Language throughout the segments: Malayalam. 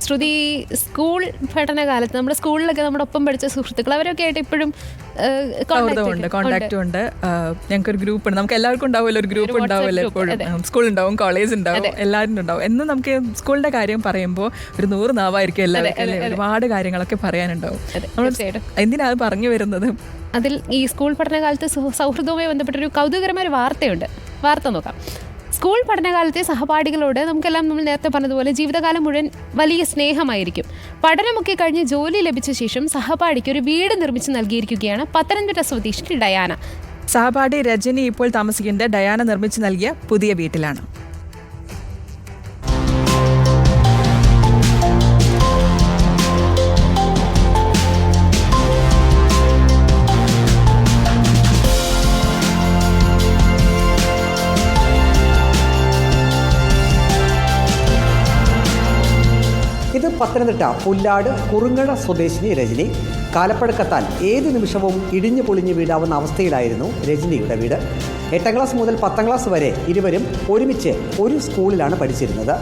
ശ്രുതി സ്കൂൾ പഠനകാലത്ത് നമ്മുടെ സ്കൂളിലൊക്കെ നമ്മുടെ ഒപ്പം പഠിച്ച സുഹൃത്തുക്കൾ അവരൊക്കെ ആയിട്ട് ഇപ്പോഴും കോണ്ടാക്റ്റും ഉണ്ട്. ഞങ്ങൾക്കൊരു ഗ്രൂപ്പ് ഉണ്ട്. നമുക്ക് എല്ലാവർക്കും ഉണ്ടാവുമല്ലോ, ഒരു ഗ്രൂപ്പ് ഉണ്ടാവുമല്ലോ എപ്പോഴും. സ്കൂൾ ഉണ്ടാവും, കോളേജ് ഉണ്ടാവും, എല്ലാവരും ഉണ്ടാവും. എന്നും നമുക്ക് സ്കൂളിന്റെ കാര്യം പറയുമ്പോൾ ഒരു 100 നാവായിരിക്കും എല്ലാവർക്കും അല്ലേ. ഒരുപാട് കാര്യങ്ങളൊക്കെ പറയാനുണ്ടാവും. എന്തിനാ അത് പറഞ്ഞു വരുന്നത്? അതിൽ ഈ സ്കൂൾ പഠനകാലത്ത് സൗഹൃദവുമായി ബന്ധപ്പെട്ടൊരു കൗതുകകരമായ ഒരു വാർത്തയുണ്ട്. വാർത്ത നോക്കാം. സ്കൂൾ പഠനകാലത്തെ സഹപാഠികളോട് നമുക്കെല്ലാം നമ്മൾ നേരത്തെ പറഞ്ഞതുപോലെ ജീവിതകാലം മുഴുവൻ വലിയ സ്നേഹമായിരിക്കും. പഠനമൊക്കെ കഴിഞ്ഞ് ജോലി ലഭിച്ച ശേഷം സഹപാഠിക്ക് ഒരു വീട് നിർമ്മിച്ച് നൽകിയിരിക്കുകയാണ് പത്തനംതിട്ട സ്വദേശി ഡയാന. സഹപാഠി രജനി ഇപ്പോൾ താമസിക്കുന്നത് ഡയാന നിർമ്മിച്ച് നൽകിയ പുതിയ വീട്ടിലാണ്. ഇത് പത്തനംതിട്ട പുല്ലാട് കുറുങ്ങഴ സ്വദേശിനി രജനി. കാലപ്പഴക്കത്താൽ ഏത് നിമിഷവും ഇടിഞ്ഞു പൊളിഞ്ഞു വീഴാവുന്ന അവസ്ഥയിലായിരുന്നു രജനിയുടെ വീട്. 8ാം ക്ലാസ് മുതൽ 10ാം ക്ലാസ് വരെ ഇരുവരും ഒരുമിച്ച് ഒരു സ്കൂളിലാണ് പഠിച്ചിരുന്നത്.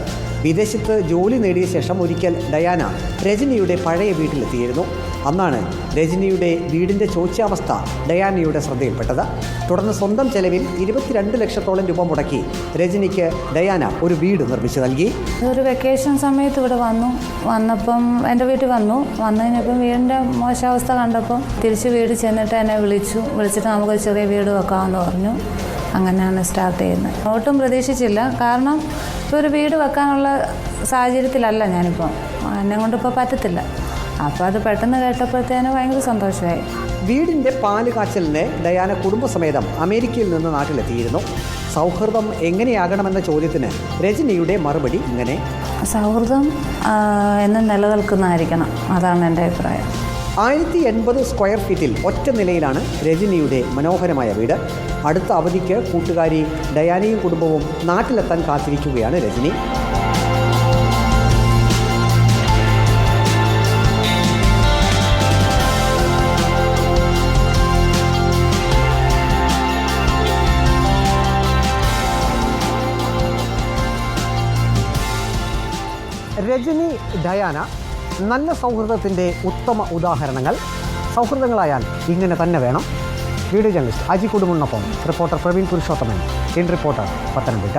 വിദേശത്ത് ജോലി നേടിയ ശേഷം ഒരിക്കൽ ഡയാന രജനിയുടെ പഴയ വീട്ടിലെത്തിയിരുന്നു. അന്നാണ് രജനിയുടെ വീടിൻ്റെ ശോച്യാവസ്ഥ ഡയാനയുടെ ശ്രദ്ധയിൽപ്പെട്ടത്. തുടർന്ന് സ്വന്തം ചെലവിൽ 22 ലക്ഷത്തോളം രൂപ മുടക്കി രജനിക്ക് ഡയാന ഒരു വീട് നിർമ്മിച്ചു നൽകി. ഒരു വെക്കേഷൻ സമയത്ത് ഇവിടെ വന്നപ്പം എൻ്റെ വീട്ടിൽ വന്നു കഴിഞ്ഞപ്പം വീടിൻ്റെ മോശാവസ്ഥ കണ്ടപ്പോൾ തിരിച്ച് വീട് ചെന്നിട്ട് എന്നെ വിളിച്ചിട്ട് നമുക്ക് ചെറിയ വീട് വെക്കാമെന്ന് പറഞ്ഞു. അങ്ങനെയാണ് സ്റ്റാർട്ട് ചെയ്യുന്നത്. ഒട്ടും പ്രതീക്ഷിച്ചില്ല. കാരണം ഇപ്പോൾ ഒരു വീട് വെക്കാനുള്ള സാഹചര്യത്തിലല്ല ഞാനിപ്പോൾ. എന്നെ കൊണ്ടിപ്പോൾ പറ്റത്തില്ല. അപ്പോൾ അത് പെട്ടെന്ന് കേട്ടപ്പോഴത്തേന് ഭയങ്കര സന്തോഷമായി. വീടിൻ്റെ പാല് കാച്ചലിന് ഡയാന കുടുംബസമേതം അമേരിക്കയിൽ നിന്ന് നാട്ടിലെത്തിയിരുന്നു. സൗഹൃദം എങ്ങനെയാകണമെന്ന ചോദ്യത്തിന് രജനിയുടെ മറുപടി ഇങ്ങനെ: സൗഹൃദം എന്നും നിലനിൽക്കുന്നതായിരിക്കണം. അതാണ് എൻ്റെ അഭിപ്രായം. 1080 സ്ക്വയർ ഫീറ്റിൽ ഒറ്റ നിലയിലാണ് രജനിയുടെ മനോഹരമായ വീട്. അടുത്ത അവധിക്ക് കൂട്ടുകാരി ഡയാനയും കുടുംബവും നാട്ടിലെത്താൻ കാത്തിരിക്കുകയാണ് രജനി. രജനി, ഡയാന നല്ല സൗഹൃദത്തിൻ്റെ ഉത്തമ ഉദാഹരണങ്ങൾ. സൗഹൃദങ്ങളായാൽ ഇങ്ങനെ തന്നെ വേണം. വീഡിയോ ജേർണലിസ്റ്റ് അജി കുടുംബനൊപ്പം reporter Praveen Purushothaman, in reporter, Pathanamthitta.